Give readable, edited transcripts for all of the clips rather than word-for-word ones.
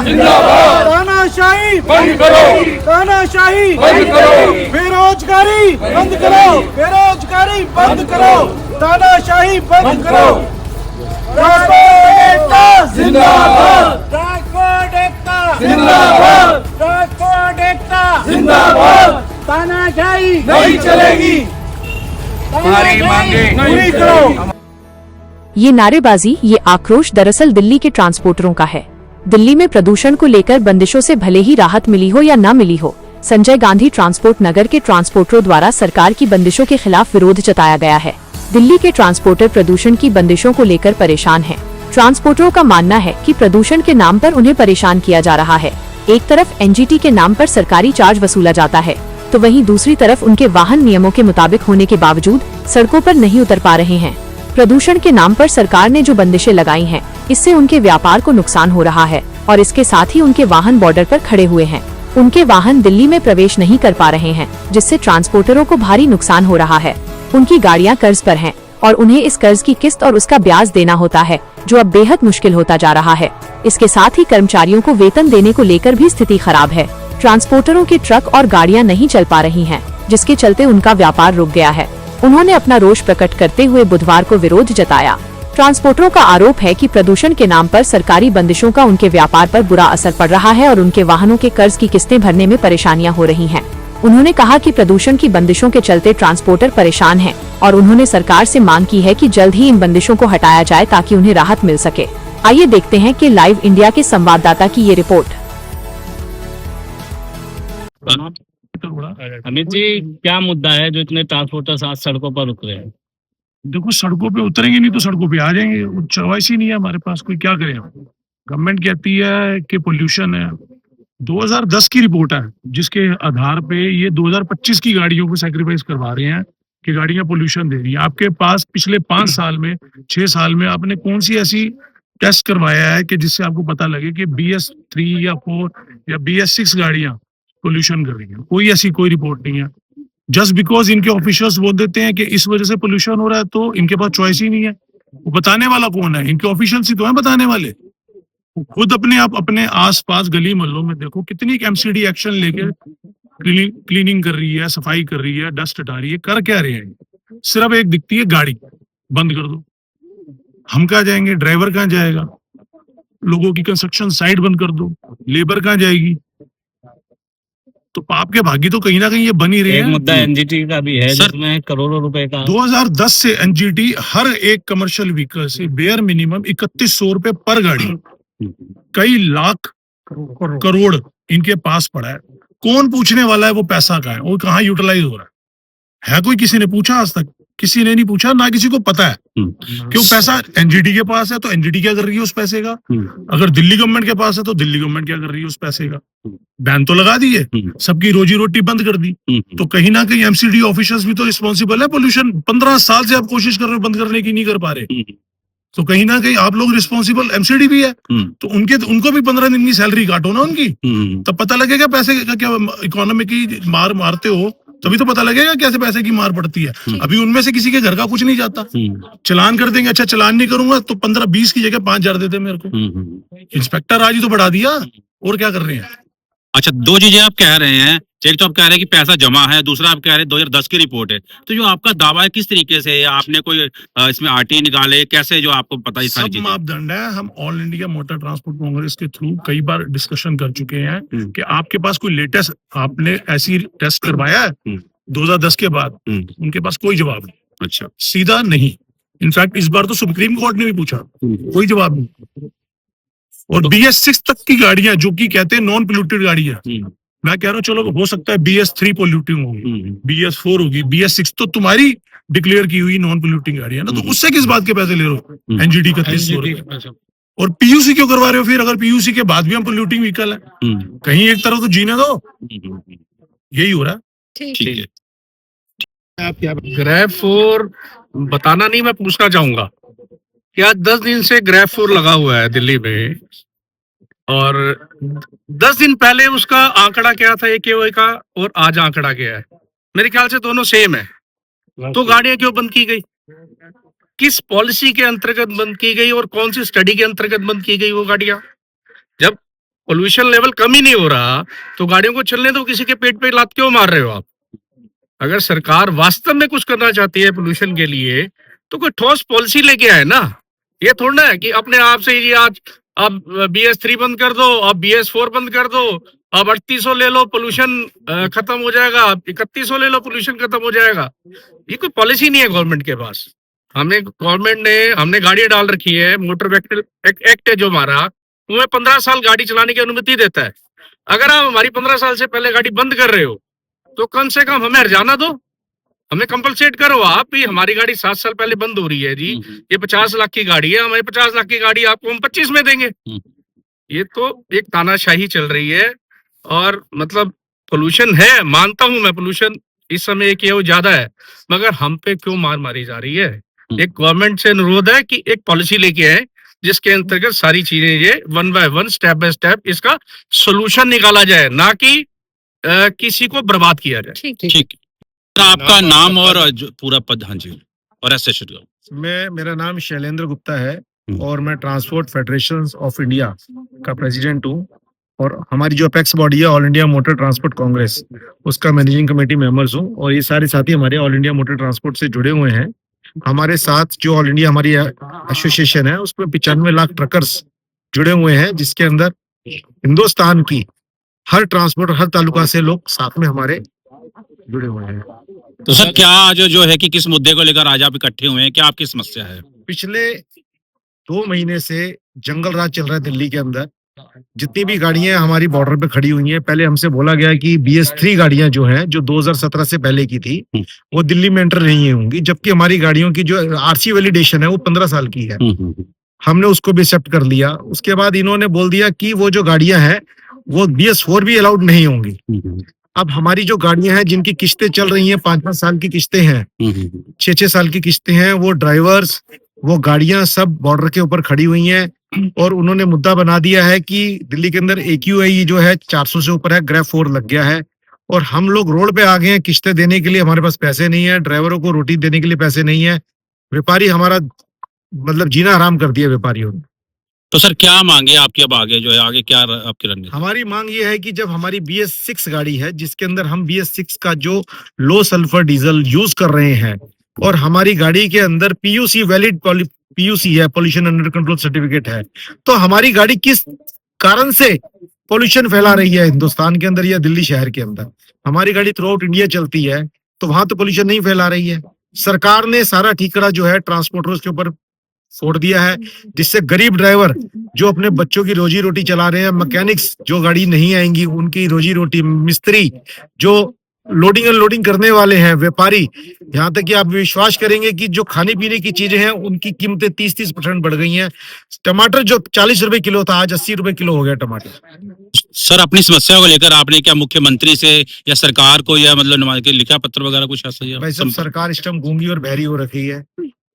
जिंदाबाद। तानाशाही बंद करो, तानाशाही बंद करो, बेरोजगारी बंद करो, बेरोजगारी बंद करो, तानाशाही बंद करो। ट्रांसपोर्ट एकता जिंदाबाद, ट्रांसपोर्ट एकता जिंदाबाद, ट्रांसपोर्ट एकता जिंदाबाद। तानाशाही नहीं चलेगी, हमारी मांगे पूरी करो। ये नारेबाजी, ये आक्रोश दरअसल दिल्ली के ट्रांसपोर्टरों का है। दिल्ली में प्रदूषण को लेकर बंदिशों से भले ही राहत मिली हो या न मिली हो, संजय गांधी ट्रांसपोर्ट नगर के ट्रांसपोर्टरों द्वारा सरकार की बंदिशों के खिलाफ विरोध जताया गया है। दिल्ली के ट्रांसपोर्टर प्रदूषण की बंदिशों को लेकर परेशान हैं। ट्रांसपोर्टरों का मानना है कि प्रदूषण के नाम पर उन्हें परेशान किया जा रहा है। एक तरफ एनजीटी के नाम पर सरकारी चार्ज वसूला जाता है, तो वहीं दूसरी तरफ उनके वाहन नियमों के मुताबिक होने के बावजूद सड़कों पर नहीं उतर पा रहे हैं। प्रदूषण के नाम पर सरकार ने जो बंदिशें लगाई हैं, इससे उनके व्यापार को नुकसान हो रहा है और इसके साथ ही उनके वाहन बॉर्डर पर खड़े हुए हैं। उनके वाहन दिल्ली में प्रवेश नहीं कर पा रहे हैं, जिससे ट्रांसपोर्टरों को भारी नुकसान हो रहा है। उनकी गाड़ियां कर्ज पर हैं और उन्हें इस कर्ज की किस्त और उसका ब्याज देना होता है, जो अब बेहद मुश्किल होता जा रहा है। इसके साथ ही कर्मचारियों को वेतन देने को लेकर भी स्थिति खराब है। ट्रांसपोर्टरों के ट्रक और गाड़ियां नहीं चल पा रही हैं, जिसके चलते उनका व्यापार रुक गया है। उन्होंने अपना रोष प्रकट करते हुए बुधवार को विरोध जताया। ट्रांसपोर्टरों का आरोप है कि प्रदूषण के नाम पर सरकारी बंदिशों का उनके व्यापार पर बुरा असर पड़ रहा है और उनके वाहनों के कर्ज की किस्तें भरने में परेशानियां हो रही हैं। उन्होंने कहा कि प्रदूषण की बंदिशों के चलते ट्रांसपोर्टर परेशान हैं और उन्होंने सरकार से मांग की है कि जल्द ही इन बंदिशों को हटाया जाए ताकि उन्हें राहत मिल सके। आइए देखते हैं कि लाइव इंडिया के संवाददाता की ये रिपोर्ट। अमित जी, क्या मुद्दा है जो इतने ट्रांसपोर्टर्स आज सड़कों पर रुक रहे हैं? देखो, सड़कों पे उतरेंगे नहीं तो सड़कों पे आ जाएंगे। चॉइस ही नहीं है हमारे पास, कोई क्या करें। गवर्नमेंट कहती है कि पोल्यूशन है। 2010 की रिपोर्ट है जिसके आधार पे ये 2025 की गाड़ियों को सैक्रिफाइस करवा रहे हैं कि गाड़ियां पोल्यूशन दे रही हैं। आपके पास पिछले 5 साल में 6 साल में आपने कौन सी ऐसी टेस्ट करवाया है कि जिससे आपको पता लगे कि BS3 या 4 या BS6 गाड़ियां पोल्यूशन कर रही हैं? कोई ऐसी कोई रिपोर्ट नहीं है। जस्ट बिकॉज इनके ऑफिशियल्स बोल देते हैं कि इस वजह से पोल्यूशन हो रहा है, तो इनके पास चॉइस ही नहीं है। वो बताने वाला कौन है? इनके ऑफिशियल्स ही तो है बताने वाले। वो खुद अपने आसपास गली मोहल्लों में देखो कितनी MCD एक्शन लेके क्लीनिंग कर रही है, सफाई कर रही है, डस्ट हटा रही है। कर क्या रहे हैं? सिर्फ एक दिखती है गाड़ी, बंद कर दो। हम कहाँ जाएंगे? ड्राइवर कहाँ जाएगा? लोगों की कंस्ट्रक्शन साइट बंद कर दो, लेबर कहाँ जाएगी? तो पाप के भागी तो कहीं ना कहीं ये बन ही रहे हैं। एक मुद्दा एनजीटी का भी है जिसमें करोड़ों रुपए का 2010 से एनजीटी हर एक कमर्शियल व्हीकल से बेयर मिनिमम 3100 रुपए पर गाड़ी, कई लाख करोड़ इनके पास पड़ा है। कौन पूछने वाला है वो पैसा कहाँ है, वो कहाँ यूटिलाइज हो रहा है? कोई किसी ने पूछा? आज तक किसी ने नहीं पूछा, ना किसी को पता है कि वो पैसा एनजीटी के पास है तो एनजीटी क्या कर रही है उस पैसे का। अगर दिल्ली गवर्नमेंट के पास है तो दिल्ली गवर्नमेंट क्या कर रही है उस पैसे का। बैन तो लगा दिए, सबकी रोजी रोटी बंद कर दी, तो कहीं ना कहीं MCD ऑफिसर्स भी तो रिस्पॉन्सिबल है। पोल्यूशन 15 साल से आप कोशिश कर रहे हो बंद करने की, नहीं कर पा रहे, तो कहीं ना कहीं आप लोग रिस्पॉन्सिबल। MCD भी है तो उनको भी 15 दिन की सैलरी काटो ना उनकी, तब पता लगेगा पैसे का क्या इकोनॉमी की मार मारते हो, तभी तो पता लगेगा कैसे पैसे की मार पड़ती है। अभी उनमें से किसी के घर का कुछ नहीं जाता, चलान कर देंगे। अच्छा, चलान नहीं करूंगा तो 15-20 की जगह 5,000 देते मेरे को। इंस्पेक्टर आज ही तो बढ़ा दिया, और क्या कर रहे हैं? अच्छा, 2 चीजें आप कह रहे हैं। एक तो आप कह रहे हैं कि पैसा जमा है, दूसरा आप कह रहे हैं 2010 की रिपोर्ट है। तो जो आपका दावा है किस तरीके से है? आपने कोई इसमें RT निकाले कैसे, जो आपको पता है? सब मापदंड है। हम all India motor transport Congress के थ्रू कई बार डिस्कशन कर चुके हैं कि आपके पास कोई लेटेस्ट आपने ऐसी टेस्ट करवाया है 2010 के बाद? उनके पास कोई जवाब नहीं। अच्छा, सीधा नहीं। इनफैक्ट इस बार तो सुप्रीम कोर्ट ने भी पूछा, कोई जवाब नहीं। और BS6 तक की गाड़ियां जो कि कहते हैं नॉन पोल्यूटेड गाड़ियां, मैं कह रहा हूँ चलो हो सकता है BS3 पोल्यूटिंग होगी, BS4 होगी, BS6 तो तुम्हारी डिक्लेयर की हुई नॉन पोल्यूटिंग गाड़ी है ना, तो उससे किस बात के पैसे ले रहे हो? एनजीटी का 30 और PUC क्यों करवा रहे हो फिर? अगर PUC के बाद भी हम पोल्यूटिंग व्हीकल है, कहीं एक तरफ तो जीने दो। यही हो रहा है। ठीक है। आप क्या ग्रैब 4 बताना नहीं, मैं पूछना चाहूंगा क्या 10 दिन से ग्रैब 4 लगा हुआ है दिल्ली में, और 10 दिन पहले उसका आंकड़ा क्या था AQI का और आज आंकड़ा क्या है? मेरे ख्याल से दोनों सेम है। तो गाड़ियां क्यों बंद की गई? किस पॉलिसी के अंतर्गत बंद की गई और कौन सी स्टडी के अंतर्गत बंद की गई वो गाड़ियां? जब पोल्यूशन लेवल कम ही नहीं हो रहा तो गाड़ियों को चलने दो, किसी के पेट पे लात क्यों मार रहे हो आप? अगर सरकार वास्तव में कुछ करना चाहती है पोल्यूशन के लिए तो कोई ठोस पॉलिसी लेके आए ना। ये थोड़ा ना है कि अपने आप से ही आज अब BS3 बंद कर दो, अब BS4 बंद कर दो, अब 3800 ले लो पोल्यूशन खत्म हो जाएगा, 3100 ले लो पोल्यूशन खत्म हो जाएगा। ये कोई पॉलिसी नहीं है गवर्नमेंट के पास। हमने गाड़ियां डाल रखी है, मोटर व्हीकल एक्ट है जो हमारा, हमें 15 साल गाड़ी चलाने की अनुमति देता है। अगर आप हमारी 15 साल से पहले गाड़ी बंद कर रहे हो तो कम से कम हमें हर्जाना दो, हमें कंपलसेट करो। आप ही हमारी गाड़ी 7 साल पहले बंद हो रही है जी, ये 50 लाख की गाड़ी है, हमारी 50 लाख की गाड़ी आपको हम 25 में देंगे। ये तो एक तानाशाही चल रही है। और मतलब पोल्यूशन है, मानता हूं मैं, पोल्यूशन इस समय एक वो ज्यादा है, मगर हम पे क्यों मार मारी जा रही है? एक गवर्नमेंट से अनुरोध है कि एक पॉलिसी लेके आए जिसके अंतर्गत सारी चीजें ये 1 by 1 स्टेप बाय स्टेप इसका सोल्यूशन निकाला जाए, ना कि किसी को बर्बाद किया जाए। ठीक। सर, आपका नाम और पूरा पद? हाँ जी, और ऐसे शुरू करो। मेरा नाम शैलेंद्र गुप्ता है और मैं ट्रांसपोर्ट फेडरेशन ऑफ इंडिया का प्रेसिडेंट हूँ और हमारी जो अपेक्स बॉडी है all India motor transport Congress, उसका मैनेजिंग कमेटी मेंबर्स हूँ। और ये सारे साथी हमारे ऑल इंडिया मोटर ट्रांसपोर्ट से जुड़े हुए हैं। हमारे साथ जो ऑल इंडिया हमारी एसोसिएशन है उसमें 95 लाख ट्रकर्स जुड़े हुए हैं, जिसके अंदर हिंदुस्तान की हर ट्रांसपोर्ट हर तालुका से लोग साथ में हमारे जुड़े हुए हैं। तो सर क्या आज जो है कि किस मुद्दे को लेकर आज आप इकट्ठे हुए हैं, क्या आपकी समस्या है? पिछले 2 महीने से जंगल राज चल रहा है दिल्ली के अंदर। जितनी भी गाड़ियां हमारी बॉर्डर पे खड़ी हुई हैं, पहले हमसे बोला गया कि BS3 गाड़ियां जो हैं, जो 2017 से पहले की थी, वो दिल्ली में एंटर नहीं होंगी, जबकि हमारी गाड़ियों की जो RC वैलिडेशन है वो 15 साल की है। हमने उसको भी एक्सेप्ट कर लिया। उसके बाद इन्होंने बोल दिया कि वो जो गाड़ियां हैं वो BS4 भी अलाउड नहीं होंगी। अब हमारी जो गाड़ियां हैं जिनकी किस्तें चल रही हैं, 5-5 साल की किस्तें हैं, 6-6 साल की किस्तें हैं, वो ड्राइवर्स वो गाड़ियां सब बॉर्डर के ऊपर खड़ी हुई हैं। और उन्होंने मुद्दा बना दिया है कि दिल्ली के अंदर AQI जो है 400 से ऊपर है, ग्रेफ 4 लग गया है और हम लोग रोड पे आ गए हैं किस्तें देने के लिए। हमारे पास पैसे नहीं है, ड्राइवरों को रोटी देने के लिए पैसे नहीं है। व्यापारी हमारा मतलब जीना हराम कर दिया व्यापारियों ने। तो सर क्या मांगे आपकी अब आगे जो है, आगे क्या आपकी रणनीति? हमारी मांग ये है कि जब हमारी BS6 गाड़ी है, जिसके अंदर हम BS6 का जो लो सल्फर डीजल यूज कर रहे हैं और हमारी गाड़ी के अंदर PUC वैलिड PUC है, पोल्यूशन अंडर कंट्रोल सर्टिफिकेट है, तो हमारी गाड़ी किस कारण से पोल्यूशन फैला रही है हिंदुस्तान के अंदर या दिल्ली शहर के अंदर? हमारी गाड़ी थ्रू आउट इंडिया चलती है तो वहां तो पोल्यूशन नहीं फैला रही है। सरकार ने सारा ठीकरा जो है ट्रांसपोर्टर्स के ऊपर फोड़ दिया है, जिससे गरीब ड्राइवर जो अपने बच्चों की रोजी रोटी चला रहे हैं, मैकेनिक्स जो गाड़ी नहीं आएंगी उनकी रोजी रोटी, मिस्त्री जो लोडिंग अनलोडिंग करने वाले हैं, व्यापारी, यहाँ तक कि आप विश्वास करेंगे कि जो खाने पीने की चीजें हैं उनकी कीमतें 30% बढ़ गई हैं। टमाटर जो 40 रुपए किलो था आज 80 रुपए किलो हो गया टमाटर। सर अपनी समस्या को लेकर आपने क्या मुख्यमंत्री से या सरकार को या मतलब लिखा पत्र वगैरह कुछ ऐसा ही? भाई सब सरकार इस टाइम गूंगी और बहरी हो रखी है,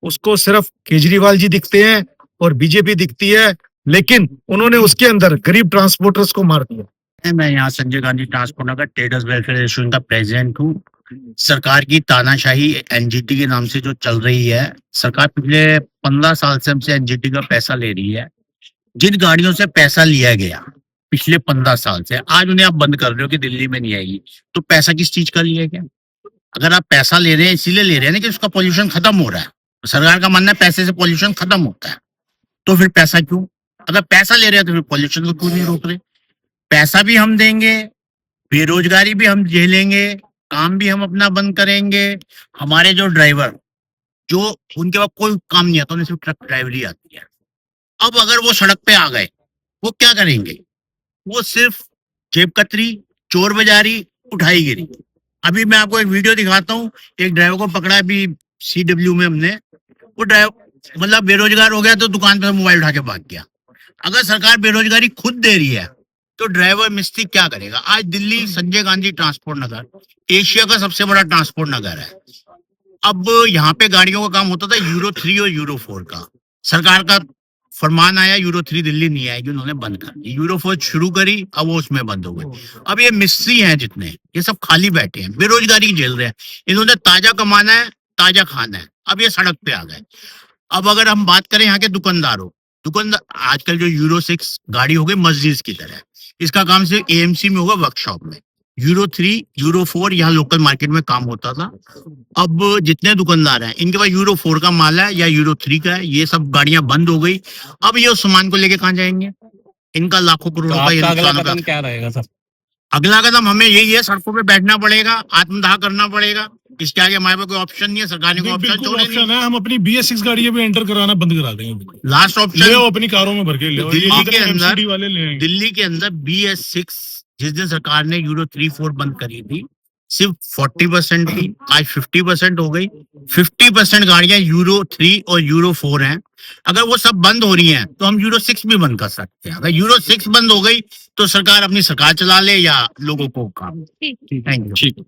उसको सिर्फ केजरीवाल जी दिखते हैं और बीजेपी दिखती है, लेकिन उन्होंने उसके अंदर गरीब ट्रांसपोर्टर्स को मार दिया। मैं यहाँ संजय गांधी ट्रांसपोर्ट नगर ट्रेडर्स वेलफेयर एसोसिएशन का प्रेसिडेंट हूँ। सरकार की तानाशाही NGT के नाम से जो चल रही है, सरकार पिछले 15 साल से हमसे NGT का पैसा ले रही है। जिन गाड़ियों से पैसा लिया गया पिछले 15 साल से, आज उन्हें आप बंद कर रहे हो कि दिल्ली में नहीं आएगी, तो पैसा किस चीज का लिया गया? अगर आप पैसा ले रहे हैं इसीलिए ले रहे हैं ना कि उसका पॉल्यूशन खत्म हो रहा है, सरकार का मानना है पैसे से पॉल्यूशन खत्म होता है, तो फिर पैसा क्यों? अगर पैसा ले रहे हैं तो फिर पॉल्यूशन को क्यों नहीं रोक रहे? पैसा भी हम देंगे, बेरोजगारी भी हम झेलेंगे, काम भी हम अपना बंद करेंगे। हमारे जो ड्राइवर जो उनके पास कोई काम नहीं आता, उन्हें सिर्फ ट्रक ड्राइवरी आती है। अब अगर वो सड़क पे आ गए वो क्या करेंगे? वो सिर्फ जेब कतरी, चोर बाजारी, उठाई गिरी। अभी मैं आपको एक वीडियो दिखाता हूँ, एक ड्राइवर को पकड़ा अभी CW में हमने, वो ड्राइवर मतलब बेरोजगार हो गया तो दुकान पर मोबाइल उठा के भाग गया। अगर सरकार बेरोजगारी खुद दे रही है तो ड्राइवर मिस्त्री क्या करेगा? आज दिल्ली संजय गांधी ट्रांसपोर्ट नगर एशिया का सबसे बड़ा ट्रांसपोर्ट नगर है। अब यहाँ पे गाड़ियों का काम होता था यूरो 3 और यूरो 4 का, सरकार का फरमान आया यूरो 3 दिल्ली नहीं आएगी, उन्होंने बंद कर दी। यूरो 4 शुरू करी, अब वो उसमें बंद हो गई। अब ये मिस्त्री हैं जितने, ये सब खाली बैठे हैं, बेरोजगारी झेल रहे हैं। इन्होंने ताजा कमाना है, ताजा खाना है, अब ये सड़क पे आ गए। अब अगर हम बात करें यहाँ के दुकानदारों, आजकल जो यूरो 6 गाड़ी हो गई मस्जिद की तरह, इसका काम सिर्फ एएमसी में होगा, वर्कशॉप में। यूरो 3, यूरो 4 यहाँ लोकल मार्केट में काम होता था। अब जितने दुकानदार हैं इनके पास यूरो 4 का माल है या यूरो 3 का है, ये सब गाड़ियां बंद हो गई। अब ये उस सामान को लेके कहाँ जाएंगे? इनका लाखों करोड़ों का ये नुकसान होगा। क्या रहेगा सर? अगला कदम हमें यही है, सड़कों पे बैठना पड़ेगा, आत्मदाह करना पड़ेगा। इसके आगे हमारे पास कोई ऑप्शन नहीं है, सरकार ने कोई ऑप्शन छोड़े नहीं। है, हम अपनी BS6 गाड़ियां भी एंटर कराना बंद करा देंगे। लास्ट ले ऑप्शन अपनी कारों में भर के ले, दिल्ली के अंदर MCD वाले ले आएंगे। दिल्ली के अंदर BS6 जिस दिन सरकार ने यूरो 3-4 बंद करी थी, सिर्फ 40% थी, आज 50% हो गई। 50% गाड़ियां यूरो 3 और यूरो 4 हैं। अगर वो सब बंद हो रही हैं तो हम यूरो 6 भी बंद कर सकते हैं। अगर यूरो 6 बंद हो गई तो सरकार अपनी सरकार चला ले या लोगों को काम। Thank you. ठीक।